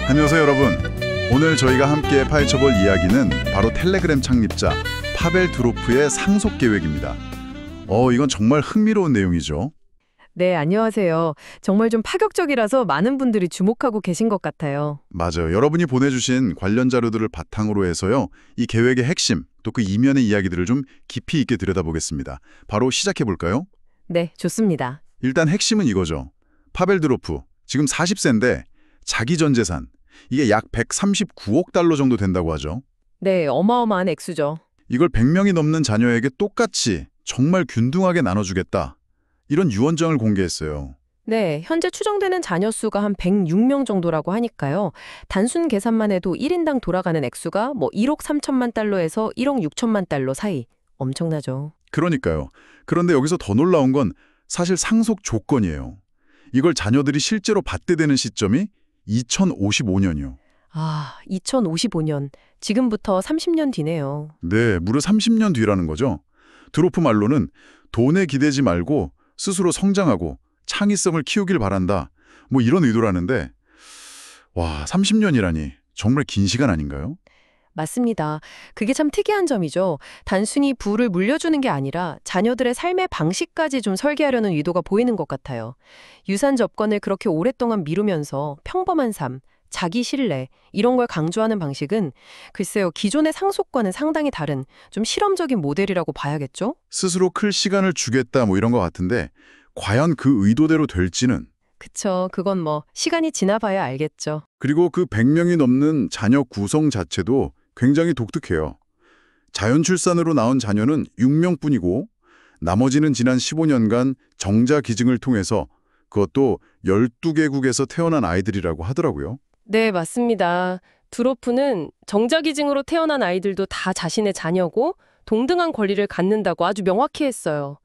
안녕하세요, 여러분. 오늘 저희가 함께 파헤쳐볼 이야기는 바로 텔레그램 창립자 파벨 두로프의 상속 계획입니다. 이건 정말 흥미로운 내용이죠. 네, 안녕하세요. 정말 좀 파격적이라서 많은 분들이 주목하고 계신 것 같아요. 맞아요. 여러분이 보내주신 관련 자료들을 바탕으로 해서요. 이 계획의 핵심, 또 그 이면의 이야기들을 좀 깊이 있게 들여다보겠습니다. 바로 시작해볼까요? 네, 좋습니다. 일단 핵심은 이거죠. 파벨 두로프, 지금 40세인데 자기 전 재산, 이게 약 139억 달러 정도 된다고 하죠. 네, 어마어마한 액수죠. 이걸 100명이 넘는 자녀에게 똑같이 정말 균등하게 나눠주겠다. 이런 유언장을 공개했어요. 네, 현재 추정되는 자녀 수가 한 106명 정도라고 하니까요. 단순 계산만 해도 1인당 돌아가는 액수가 1억 3천만 달러에서 1억 6천만 달러 사이. 엄청나죠. 그러니까요. 그런데 여기서 더 놀라운 건 사실 상속 조건이에요. 이걸 자녀들이 실제로 받게 되는 시점이 2055년이요. 2055년. 지금부터 30년 뒤네요. 네, 무려 30년 뒤라는 거죠. 드로프 말로는 돈에 기대지 말고 스스로 성장하고 창의성을 키우길 바란다. 이런 의도라는데, 와, 30년이라니 정말 긴 시간 아닌가요? 맞습니다. 그게 참 특이한 점이죠. 단순히 부를 물려주는 게 아니라 자녀들의 삶의 방식까지 좀 설계하려는 의도가 보이는 것 같아요. 유산 접권을 그렇게 오랫동안 미루면서 평범한 삶, 자기 신뢰, 이런 걸 강조하는 방식은 글쎄요, 기존의 상속과는 상당히 다른 좀 실험적인 모델이라고 봐야겠죠? 스스로 클 시간을 주겠다 이런 것 같은데 과연 그 의도대로 될지는. 그쵸. 그건 시간이 지나봐야 알겠죠. 그리고 그 100명이 넘는 자녀 구성 자체도 굉장히 독특해요. 자연 출산으로 나온 자녀는 6명뿐이고 나머지는 지난 15년간 정자 기증을 통해서, 그것도 12개국에서 태어난 아이들이라고 하더라고요. 네, 맞습니다. 두로프는 정자기증으로 태어난 아이들도 다 자신의 자녀고 동등한 권리를 갖는다고 아주 명확히 했어요.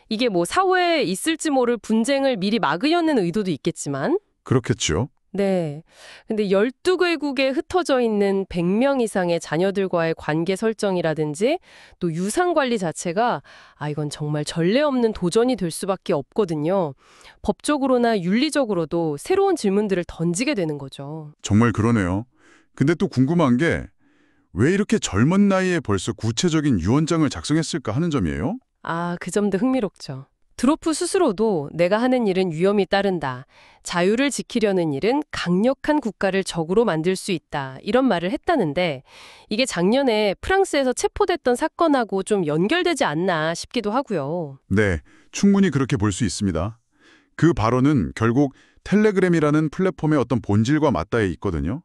이게 사회에 있을지 모를 분쟁을 미리 막으려는 의도도 있겠지만. 그렇겠죠. 네. 근데 12개국에 흩어져 있는 100명 이상의 자녀들과의 관계 설정이라든지 또 유산 관리 자체가 이건 정말 전례 없는 도전이 될 수밖에 없거든요. 법적으로나 윤리적으로도 새로운 질문들을 던지게 되는 거죠. 정말 그러네요. 근데 또 궁금한 게 왜 이렇게 젊은 나이에 벌써 구체적인 유언장을 작성했을까 하는 점이에요. 그 점도 흥미롭죠. 드로프 스스로도 내가 하는 일은 위험이 따른다. 자유를 지키려는 일은 강력한 국가를 적으로 만들 수 있다. 이런 말을 했다는데 이게 작년에 프랑스에서 체포됐던 사건하고 좀 연결되지 않나 싶기도 하고요. 네, 충분히 그렇게 볼 수 있습니다. 그 발언은 결국 텔레그램이라는 플랫폼의 어떤 본질과 맞닿아 있거든요.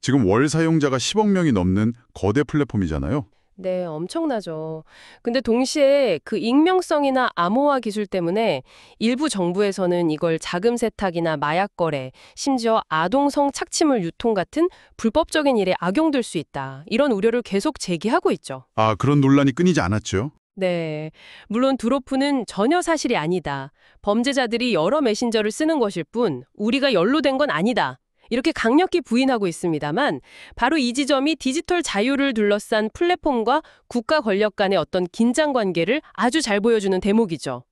지금 월 사용자가 10억 명이 넘는 거대 플랫폼이잖아요. 네, 엄청나죠. 근데 동시에 그 익명성이나 암호화 기술 때문에 일부 정부에서는 이걸 자금 세탁이나 마약 거래, 심지어 아동 성착취물 유통 같은 불법적인 일에 악용될 수 있다. 이런 우려를 계속 제기하고 있죠. 그런 논란이 끊이지 않았죠. 네, 물론 두로프는 전혀 사실이 아니다. 범죄자들이 여러 메신저를 쓰는 것일 뿐 우리가 연루된 건 아니다. 이렇게 강력히 부인하고 있습니다만 바로 이 지점이 디지털 자유를 둘러싼 플랫폼과 국가 권력 간의 어떤 긴장 관계를 아주 잘 보여주는 대목이죠.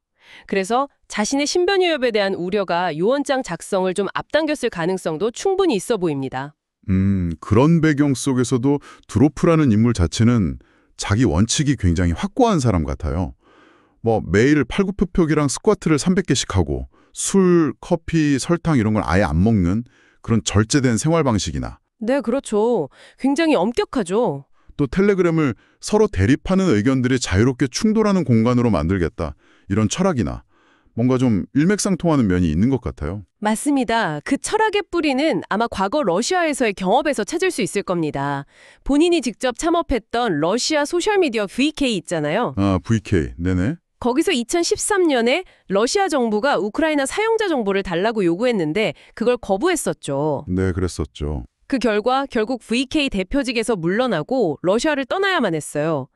그래서 자신의 신변 위협에 대한 우려가 유언장 작성을 좀 앞당겼을 가능성도 충분히 있어 보입니다. 그런 배경 속에서도 드로프라는 인물 자체는 자기 원칙이 굉장히 확고한 사람 같아요. 매일 팔굽혀펴기랑 스쿼트를 300개씩 하고 술, 커피, 설탕 이런 걸 아예 안 먹는 그런 절제된 생활 방식이나. 네, 그렇죠. 굉장히 엄격하죠. 또 텔레그램을 서로 대립하는 의견들이 자유롭게 충돌하는 공간으로 만들겠다. 이런 철학이나 뭔가 좀 일맥상통하는 면이 있는 것 같아요. 맞습니다. 그 철학의 뿌리는 아마 과거 러시아에서의 경험에서 찾을 수 있을 겁니다. 본인이 직접 참업했던 러시아 소셜미디어 VK 있잖아요. VK, 네네. 거기서 2013년에 러시아 정부가 우크라이나 사용자 정보를 달라고 요구했는데 그걸 거부했었죠. 네, 그랬었죠. 그 결과 결국 VK 대표직에서 물러나고 러시아를 떠나야만 했어요.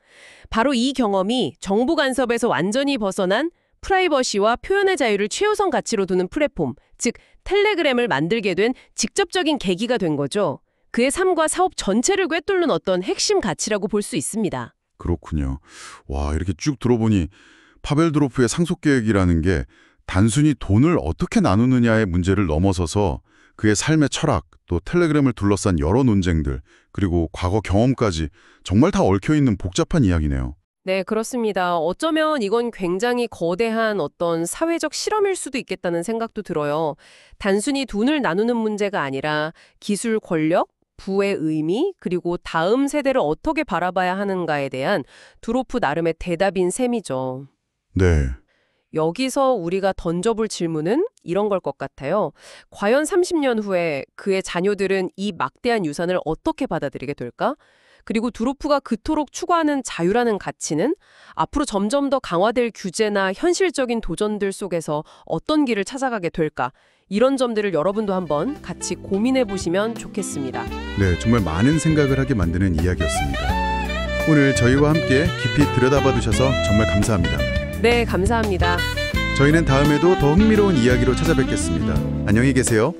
바로 이 경험이 정부 간섭에서 완전히 벗어난 프라이버시와 표현의 자유를 최우선 가치로 두는 플랫폼, 즉 텔레그램을 만들게 된 직접적인 계기가 된 거죠. 그의 삶과 사업 전체를 꿰뚫는 어떤 핵심 가치라고 볼 수 있습니다. 그렇군요. 와, 이렇게 쭉 들어보니 파벨 드로프의 상속 계획이라는 게 단순히 돈을 어떻게 나누느냐의 문제를 넘어서서 그의 삶의 철학, 또 텔레그램을 둘러싼 여러 논쟁들, 그리고 과거 경험까지 정말 다 얽혀있는 복잡한 이야기네요. 네, 그렇습니다. 어쩌면 이건 굉장히 거대한 어떤 사회적 실험일 수도 있겠다는 생각도 들어요. 단순히 돈을 나누는 문제가 아니라 기술 권력, 부의 의미, 그리고 다음 세대를 어떻게 바라봐야 하는가에 대한 두로프 나름의 대답인 셈이죠. 네. 여기서 우리가 던져볼 질문은 이런 걸 것 같아요. 과연 30년 후에 그의 자녀들은 이 막대한 유산을 어떻게 받아들이게 될까? 그리고 두로프가 그토록 추구하는 자유라는 가치는 앞으로 점점 더 강화될 규제나 현실적인 도전들 속에서 어떤 길을 찾아가게 될까? 이런 점들을 여러분도 한번 같이 고민해 보시면 좋겠습니다. 네, 정말 많은 생각을 하게 만드는 이야기였습니다. 오늘 저희와 함께 깊이 들여다봐 주셔서 정말 감사합니다. 네, 감사합니다. 저희는 다음에도 더 흥미로운 이야기로 찾아뵙겠습니다. 안녕히 계세요.